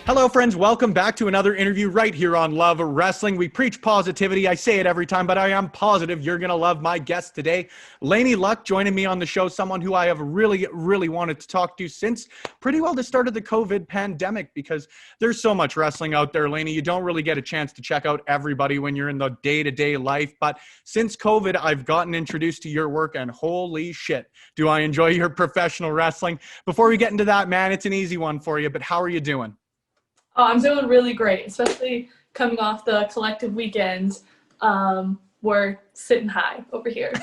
Hello, friends. Welcome back to another interview right here on Love Wrestling. We preach positivity. I say it every time, but I am positive you're going to love my guest today. Laynie Luck joining me on the show, someone who I have really wanted to talk to since pretty well the start of the COVID pandemic, because there's so much wrestling out there, Laynie. You don't really get a chance to check out everybody when you're in the day-to-day life. But since COVID, I've gotten introduced to your work, and holy shit, do I enjoy your professional wrestling. Before we get into that, man, it's an easy one for you, but how are you doing? Oh, I'm doing really great, especially coming off the collective weekend. We're sitting high over here.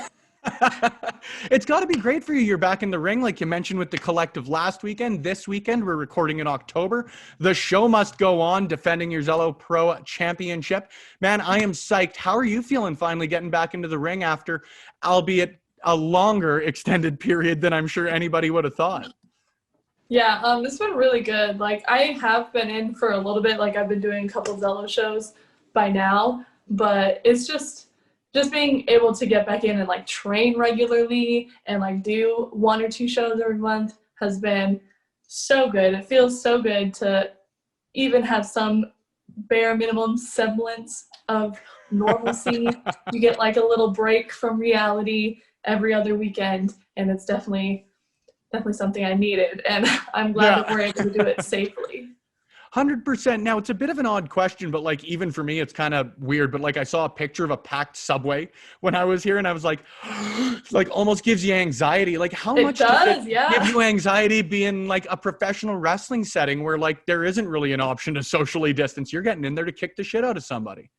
It's got to be great for you. You're back in the ring, like you mentioned with the collective last weekend. This weekend, we're recording in October. The show must go on, defending your Zelo Pro championship. Man, I am psyched. How are you feeling finally getting back into the ring after, albeit a longer extended period than I'm sure anybody would have thought? Yeah, it's been really good. Like, I have been in for a little bit. Like, I've been doing a couple of Zelo shows by now, but it's just being able to get back in and like train regularly and like do 1 or 2 shows every month has been so good. It feels so good to even have some bare minimum semblance of normalcy. You get like a little break from reality every other weekend, and it's definitely something I needed, and I'm glad that we're able to do it safely. 100%. Now, it's a bit of an odd question, but like, even for me, it's kind of weird. But like, I saw a picture of a packed subway when I was here, and I was like, like, almost gives you anxiety. Like, how much does it give you anxiety being like a professional wrestling setting where like there isn't really an option to socially distance? You're getting in there to kick the shit out of somebody.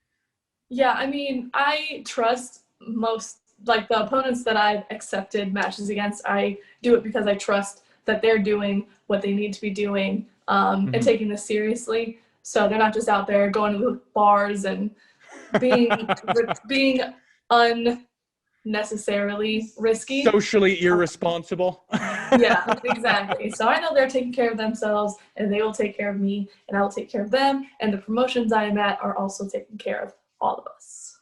Yeah, I mean, I trust most, like, the opponents that I've accepted matches against. I do it because I trust that they're doing what they need to be doing and taking this seriously. So they're not just out there going to bars and being unnecessarily risky. Socially irresponsible. Yeah, exactly. So I know they're taking care of themselves, and they will take care of me, and I will take care of them. And the promotions I am at are also taking care of all of us.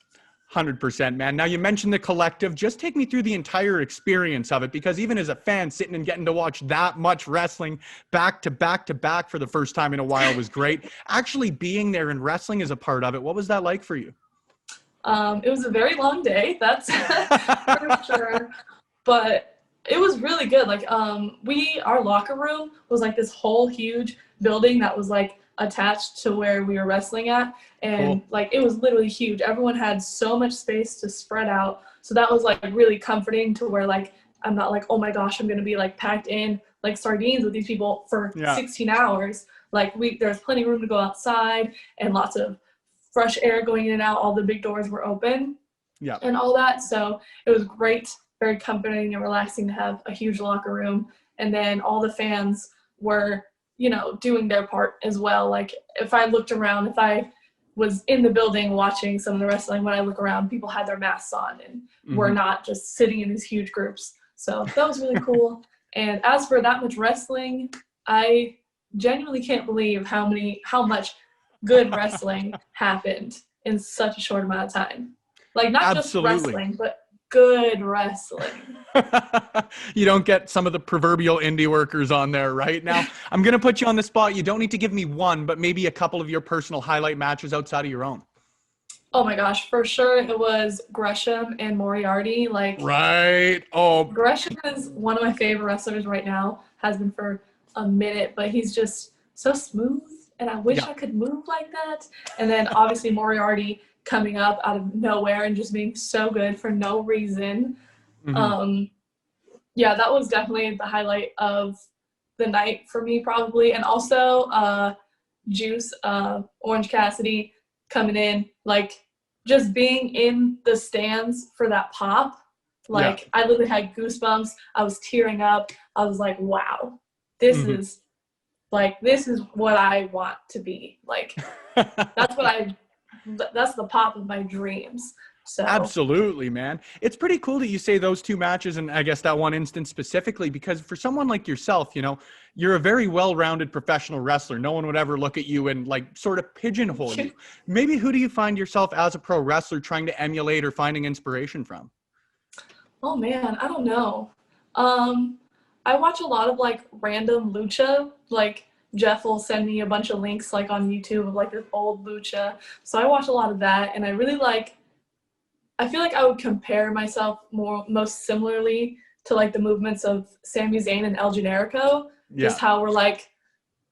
100%, man. Now, you mentioned the collective. Just take me through the entire experience of it, because even as a fan, sitting and getting to watch that much wrestling back to back to back for the first time in a while was great. Actually being there and wrestling as a part of it, what was that like for you? It was a very long day, that's for sure. But it was really good. Like, our locker room was like this whole huge building that was like attached to where we were wrestling at, and like it was literally huge. Everyone had so much space to spread out, so that was like really comforting, to where like I'm not like, oh my gosh, I'm gonna be like packed in like sardines with these people for 16 hours. Like, there's plenty of room to go outside and lots of fresh air going in and out. All the big doors were open, and all that. So it was great, very comforting and relaxing to have a huge locker room. And then all the fans were, doing their part as well. Like, if I looked around, if I was in the building watching some of the wrestling, when I look around, people had their masks on and were not just sitting in these huge groups. So that was really cool. And as for that much wrestling, I genuinely can't believe how much good wrestling happened in such a short amount of time. Like, not just wrestling, but good wrestling. You don't get some of the proverbial indie workers on there right now. I'm going to put you on the spot. You don't need to give me one, but maybe a couple of your personal highlight matches outside of your own. Oh my gosh, for sure it was Gresham and Moriarty. Like, right. Oh, Gresham is one of my favorite wrestlers right now, has been for a minute, but he's just so smooth, and I wish I could move like that. And then obviously Moriarty coming up out of nowhere and just being so good for no reason. Yeah, that was definitely the highlight of the night for me, probably. And also Juice, Orange Cassidy coming in, like, just being in the stands for that pop. Like, I literally had goosebumps. I was tearing up. I was like, wow, this is what I want to be. Like, that's the pop of my dreams. So Absolutely, man. It's pretty cool that you say those two matches, and I guess that one instance specifically, because for someone like yourself, you're a very well-rounded professional wrestler. No one would ever look at you and like sort of pigeonhole you. Maybe who do you find yourself as a pro wrestler trying to emulate or finding inspiration from? oh man, I don't know. I watch a lot of like random lucha. Like Jeff will send me a bunch of links like on YouTube of like this old lucha. So I watch a lot of that, and I feel like I would compare myself most similarly to like the movements of Sami Zayn and El Generico. Yeah. Just how we're like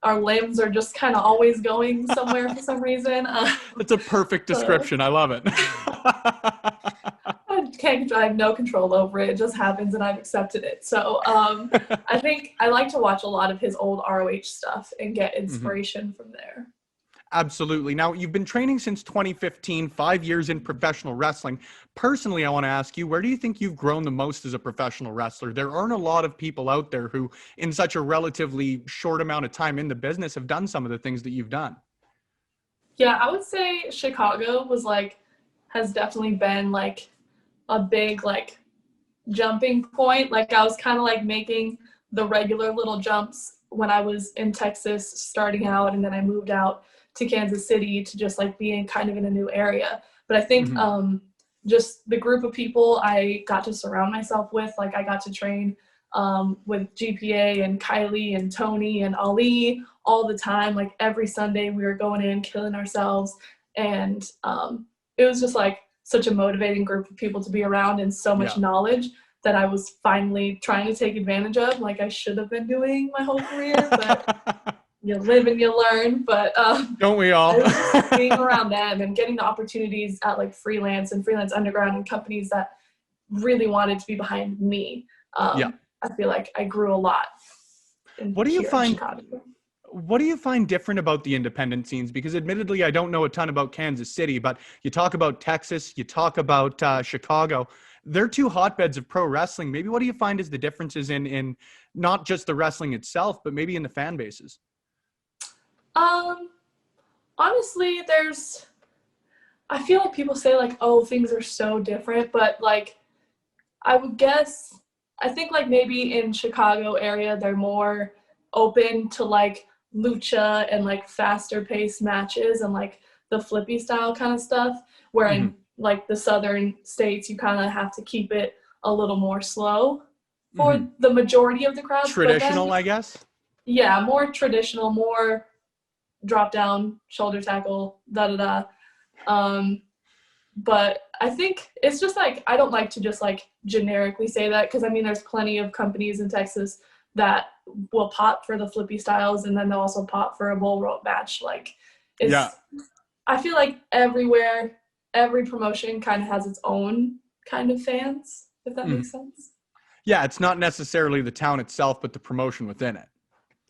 our limbs are just kind of always going somewhere for some reason. That's a perfect description. I love it. I have no control over it. It just happens, and I've accepted it. So I think I like to watch a lot of his old ROH stuff and get inspiration from there. Absolutely. Now, you've been training since 2015, 5 years in professional wrestling. Personally, I want to ask you, where do you think you've grown the most as a professional wrestler? There aren't a lot of people out there who, in such a relatively short amount of time in the business, have done some of the things that you've done. Yeah, I would say Chicago has definitely been like a big like jumping point. Like I was kind of like making the regular little jumps when I was in Texas starting out, and then I moved out to Kansas City to just like being kind of in a new area. But I think just the group of people I got to surround myself with, like I got to train with GPA and Kylie and Tony and Ali all the time. Like every Sunday we were going in, killing ourselves. And it was just like such a motivating group of people to be around, and so much knowledge that I was finally trying to take advantage of, like I should have been doing my whole career, but you live and you learn. But don't we all? Being around them and getting the opportunities at like freelance and freelance underground and companies that really wanted to be behind me. I feel like I grew a lot. What do you find different about the independent scenes? Because admittedly, I don't know a ton about Kansas City, but you talk about Texas, you talk about Chicago. They're two hotbeds of pro wrestling. Maybe what do you find is the differences in not just the wrestling itself, but maybe in the fan bases? Honestly, I feel like people say like, oh, things are so different, but like, I think like maybe in Chicago area, they're more open to like lucha and like faster paced matches and like the flippy style kind of stuff, where in like the southern states, you kind of have to keep it a little more slow for the majority of the crowd. Traditional, I guess? Yeah, more traditional, more drop down, shoulder tackle, da-da-da. But I think it's just like, I don't like to just like generically say that, because I mean, there's plenty of companies in Texas that will pop for the flippy styles, and then they'll also pop for a bull rope match. Like, I feel like everywhere, every promotion kind of has its own kind of fans, if that makes sense. Yeah, it's not necessarily the town itself, but the promotion within it.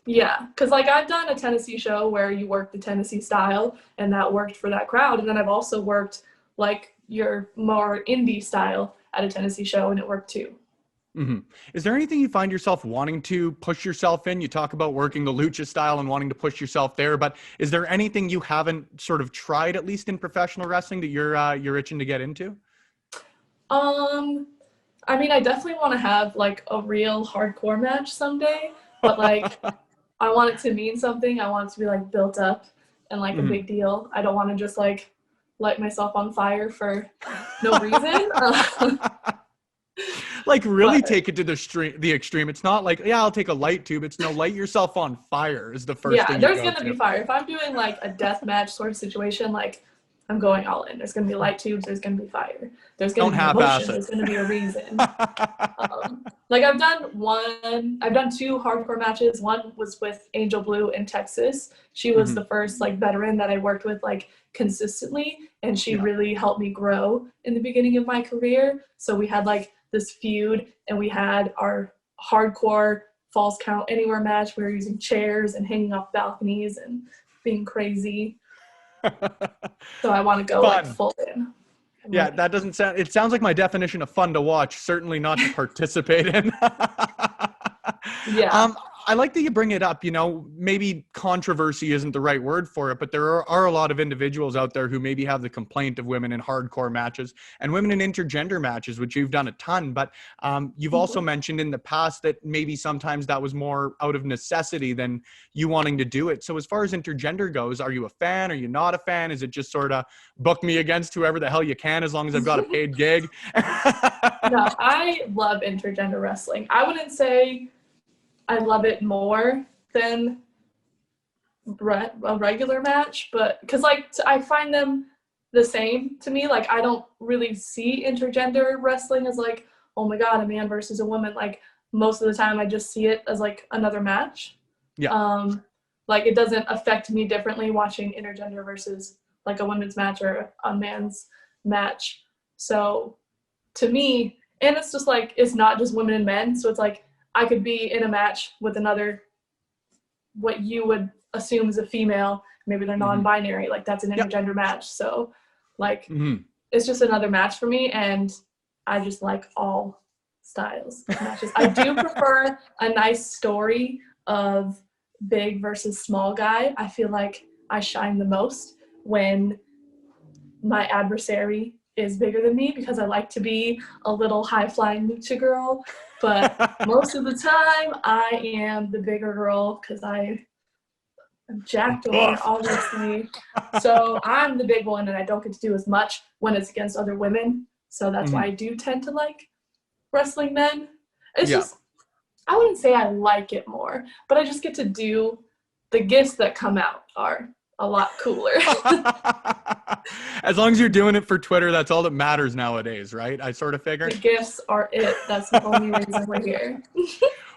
Yeah, because like I've done a Tennessee show where you work the Tennessee style, and that worked for that crowd. And then I've also worked like your more indie style at a Tennessee show, and it worked too. Is there anything you find yourself wanting to push yourself in? You talk about working the lucha style and wanting to push yourself there, but is there anything you haven't sort of tried, at least in professional wrestling, that you're itching to get into? I mean, I definitely want to have like a real hardcore match someday, but like I want it to mean something. I want it to be like built up and like a big deal. I don't want to just like light myself on fire for no reason. Like really take it to the extreme. It's not like, yeah, I'll take a light tube. It's no, light yourself on fire is the first thing. Yeah, there's going to be fire. If I'm doing like a death match sort of situation, like I'm going all in. There's going to be light tubes. There's going to be fire. There's going to be emotion. There's going to be a reason. Like I've done two hardcore matches. One was with Angel Blue in Texas. She was the first like veteran that I worked with like consistently, and she really helped me grow in the beginning of my career. So we had like this feud, and we had our hardcore falls count anywhere match. We were using chairs and hanging off balconies and being crazy. So I want to go like full in. Yeah, that doesn't sound, it sounds like my definition of fun to watch, certainly not to participate in. Yeah. I like that you bring it up. Maybe controversy isn't the right word for it, but there are a lot of individuals out there who maybe have the complaint of women in hardcore matches and women in intergender matches, which you've done a ton. But you've also mentioned in the past that maybe sometimes that was more out of necessity than you wanting to do it. So as far as intergender goes, are you a fan? Are you not a fan? Is it just sort of book me against whoever the hell you can as long as I've got a paid gig? No, I love intergender wrestling. I wouldn't say I love it more than a regular match, but because I find them the same to me. Like, I don't really see intergender wrestling as like, oh my god, a man versus a woman. Like, most of the time I just see it as like another match. Yeah. Like, it doesn't affect me differently watching intergender versus like a women's match or a man's match. So to me, and it's just like, it's not just women and men, so it's like I could be in a match with another, what you would assume is a female, maybe they're non-binary, like that's an intergender match. So like, it's just another match for me, and I just like all styles of matches. I do prefer a nice story of big versus small guy. I feel like I shine the most when my adversary is bigger than me, because I like to be a little high-flying lucha girl, but most of the time I am the bigger girl because I'm jacked over, obviously. So I'm the big one, and I don't get to do as much when it's against other women. So that's why I do tend to like wrestling men. It's just, I wouldn't say I like it more, but I just get to do, the gifts that come out are a lot cooler. As long as you're doing it for Twitter, that's all that matters nowadays, right? I sort of figure. The gifts are it. That's the only reason we're here.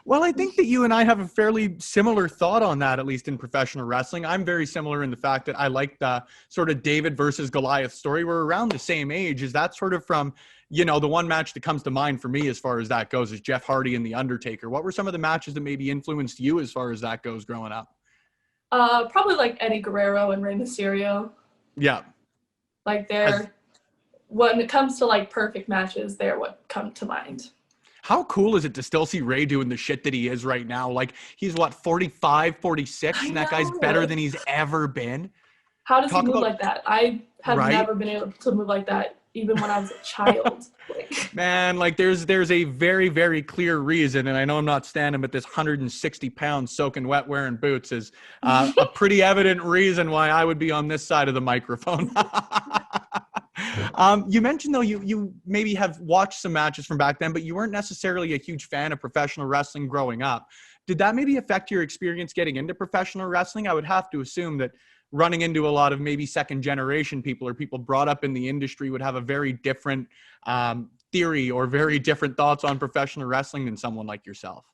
Well, I think that you and I have a fairly similar thought on that, at least in professional wrestling. I'm very similar in the fact that I like the sort of David versus Goliath story. We're around the same age. Is that sort of from, the one match that comes to mind for me as far as that goes is Jeff Hardy and The Undertaker. What were some of the matches that maybe influenced you as far as that goes growing up? Probably like Eddie Guerrero and Rey Mysterio. Yeah. Like when it comes to like perfect matches, they're what come to mind. How cool is it to still see Ray doing the shit that he is right now? Like, he's 45, 46, and that guy's better than he's ever been. How does he move like that? I have never been able to move like that, even when I was a child. Man, like there's a very, very clear reason, and I know I'm not standing, but this 160 pounds soaking wet wearing boots is a pretty evident reason why I would be on this side of the microphone. You mentioned, though, you maybe have watched some matches from back then, but you weren't necessarily a huge fan of professional wrestling growing up. Did that maybe affect your experience getting into professional wrestling? I would have to assume that running into a lot of maybe second generation people or people brought up in the industry would have a very different theory or very different thoughts on professional wrestling than someone like yourself.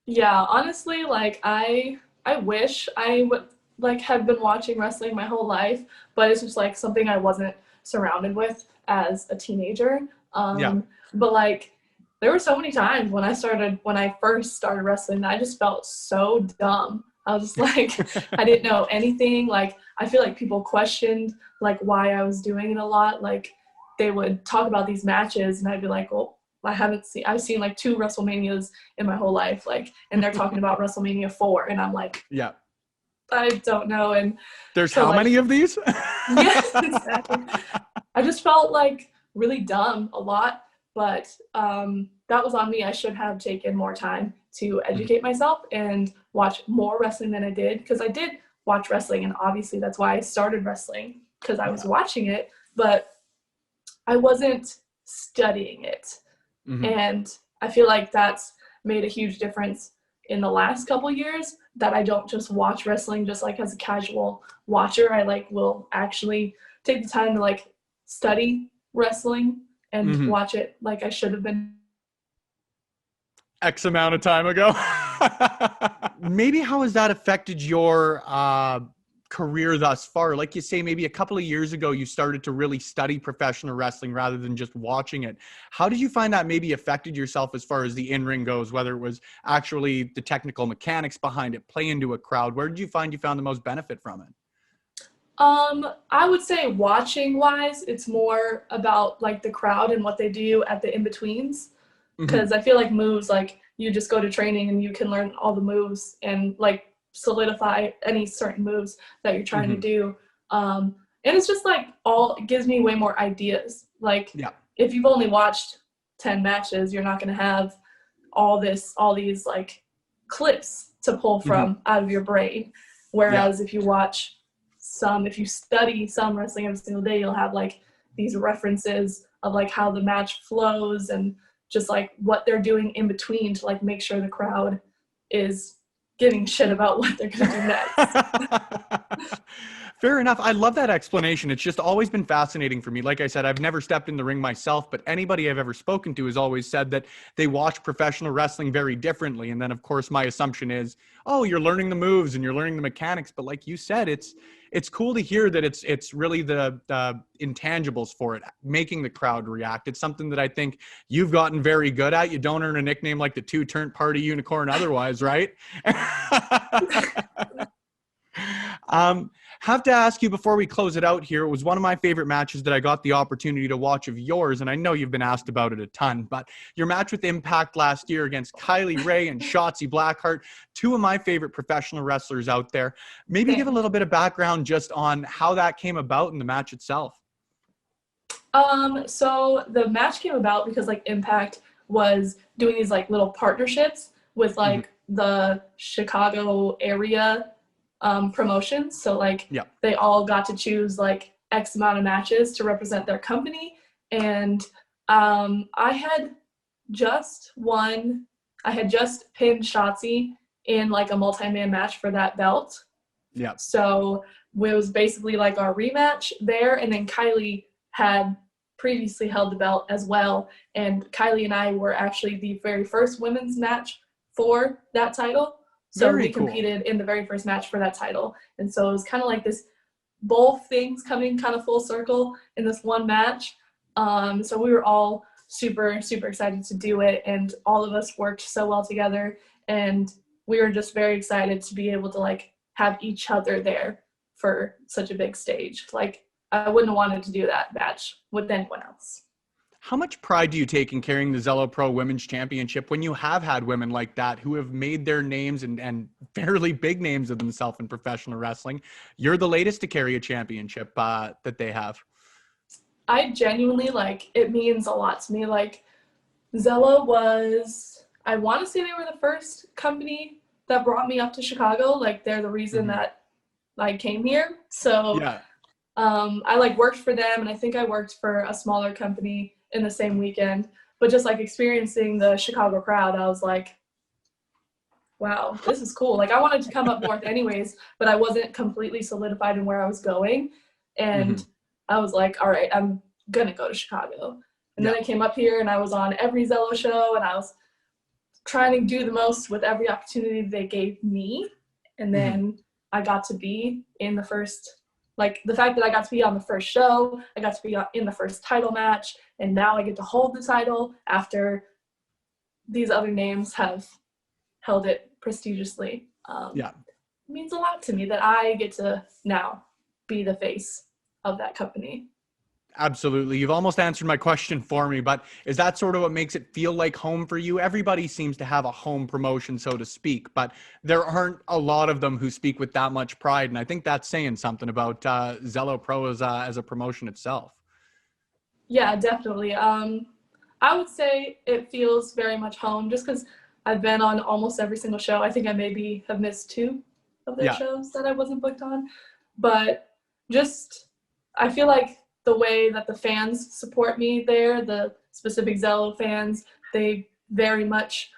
Yeah, honestly, like I wish I would like have been watching wrestling my whole life, but it's just like something I wasn't surrounded with as a teenager. But like there were so many times when I first started wrestling that I just felt so dumb. I was just like, I didn't know anything. Like, I feel like people questioned like why I was doing it a lot. Like, they would talk about these matches and I'd be like, well, I've seen like 2 WrestleManias in my whole life. Like, and they're talking about WrestleMania 4. And I'm like, yeah, I don't know. And there's so, how many of these? Yes, exactly. I just felt like really dumb a lot, but that was on me. I should have taken more time to educate myself and watch more wrestling than I did, because I did watch wrestling, and obviously that's why I started wrestling, because I was watching it, but I wasn't studying it. And I feel like that's made a huge difference in the last couple years, that I don't just watch wrestling just like as a casual watcher. I like will actually take the time to like study wrestling and watch it like I should have been X amount of time ago. Maybe how has that affected your career thus far? Like you say, maybe a couple of years ago, you started to really study professional wrestling rather than just watching it. How did you find that maybe affected yourself as far as the in-ring goes, whether it was actually the technical mechanics behind it, play into a crowd? Where did you find the most benefit from it? I would say watching wise, it's more about like the crowd and what they do at the in-betweens. Because I feel like moves like you just go to training and you can learn all the moves and like solidify any certain moves that you're trying to do. And it's just like it gives me way more ideas. Like if you've only watched 10 matches, you're not going to have all these like clips to pull from out of your brain. Whereas if you study some wrestling every single day, you'll have like these references of like how the match flows and just like what they're doing in between to like make sure the crowd is giving shit about what they're going to do next. Fair enough. I love that explanation. It's just always been fascinating for me. Like I said, I've never stepped in the ring myself, but anybody I've ever spoken to has always said that they watch professional wrestling very differently. And then, of course, my assumption is, oh, you're learning the moves and you're learning the mechanics. But like you said, it's cool to hear that it's really the intangibles for it, making the crowd react. It's something that I think you've gotten very good at. You don't earn a nickname like the two-turn party unicorn otherwise, right? Have to ask you before we close it out here, it was one of my favorite matches that I got the opportunity to watch of yours, and I know you've been asked about it a ton, but your match with Impact last year against Kylie, Rey, and Shotzi Blackheart, two of my favorite professional wrestlers out there. Maybe give a little bit of background just on how that came about in the match itself. So the match came about because like Impact was doing these like little partnerships with like the Chicago area promotions. So like they all got to choose like X amount of matches to represent their company. And I had just pinned Shotzi in like a multi-man match for that belt. Yeah. So it was basically like our rematch there. And then Kylie had previously held the belt as well. And Kylie and I were actually the very first women's match for that title. So we competed in the very first match for that title. And so it was kind of like this, both things coming kind of full circle in this one match. So we were all super, super excited to do it. And all of us worked so well together. And we were just very excited to be able to like have each other there for such a big stage. Like I wouldn't have wanted to do that match with anyone else. How much pride do you take in carrying the Zelo Pro Women's Championship when you have had women like that who have made their names and fairly big names of themselves in professional wrestling? You're the latest to carry a championship that they have. I genuinely, like, it means a lot to me. Like, Zelo was, I want to say they were the first company that brought me up to Chicago. Like, they're the reason that I came here. So I, like, worked for them, and I think I worked for a smaller company in the same weekend, but just like experiencing the Chicago crowd, I was like, wow, this is cool. Like I wanted to come up north anyways, but I wasn't completely solidified in where I was going. And I was like, all right, I'm going to go to Chicago. And then I came up here and I was on every Zelo show and I was trying to do the most with every opportunity they gave me. And then I got to be in the first, like the fact that I got to be on the first show, I got to be in the first title match, and now I get to hold the title after these other names have held it prestigiously. It means a lot to me that I get to now be the face of that company. Absolutely. You've almost answered my question for me, but is that sort of what makes it feel like home for you? Everybody seems to have a home promotion, so to speak, but there aren't a lot of them who speak with that much pride. And I think that's saying something about Zelo Pro as a promotion itself. Yeah, definitely. I would say it feels very much home just because I've been on almost every single show. I think I maybe have missed 2 of their shows that I wasn't booked on, but just I feel like the way that the fans support me there, the specific Zelo fans, they very much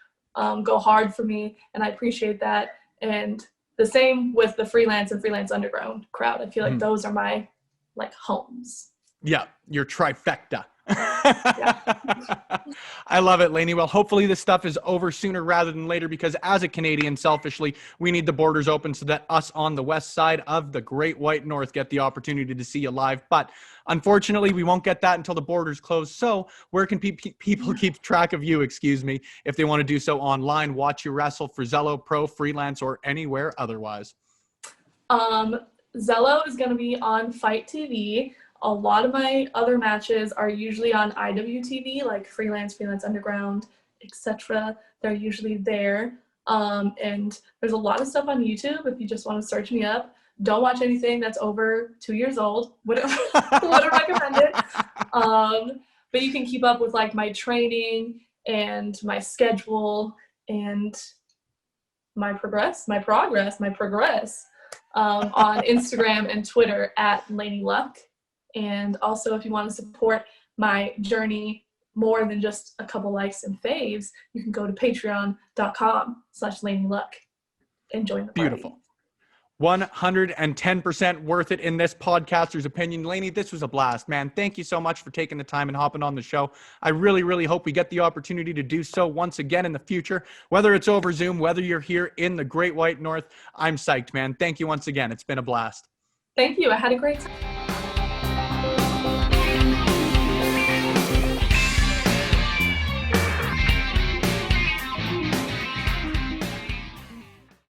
go hard for me, and I appreciate that. And the same with the freelance and freelance underground crowd. I feel like those are my like homes. Yeah, your trifecta. I love it, Laynie. Well, hopefully this stuff is over sooner rather than later, because as a Canadian, selfishly, we need the borders open so that us on the west side of the Great White North get the opportunity to see you live. But unfortunately, we won't get that until the borders close. So where can people keep track of you, if they want to do so online, watch you wrestle for Zelo Pro, freelance, or anywhere otherwise? Zelo is going to be on Fight TV. A lot of my other matches are usually on IWTV, like Freelance, Freelance Underground, etc. They're usually there. And there's a lot of stuff on YouTube if you just want to search me up. Don't watch anything that's over 2 years old. Wouldn't recommend it. But you can keep up with like my training and my schedule and my progress on Instagram and Twitter at Laynie Luck. And also, if you want to support my journey more than just a couple likes and faves, you can go to patreon.com/Laynie Luck and join the party. Beautiful. 110% worth it in this podcaster's opinion. Laynie, this was a blast, man. Thank you so much for taking the time and hopping on the show. I really, really hope we get the opportunity to do so once again in the future, whether it's over Zoom, whether you're here in the Great White North. I'm psyched, man. Thank you once again. It's been a blast. Thank you. I had a great time.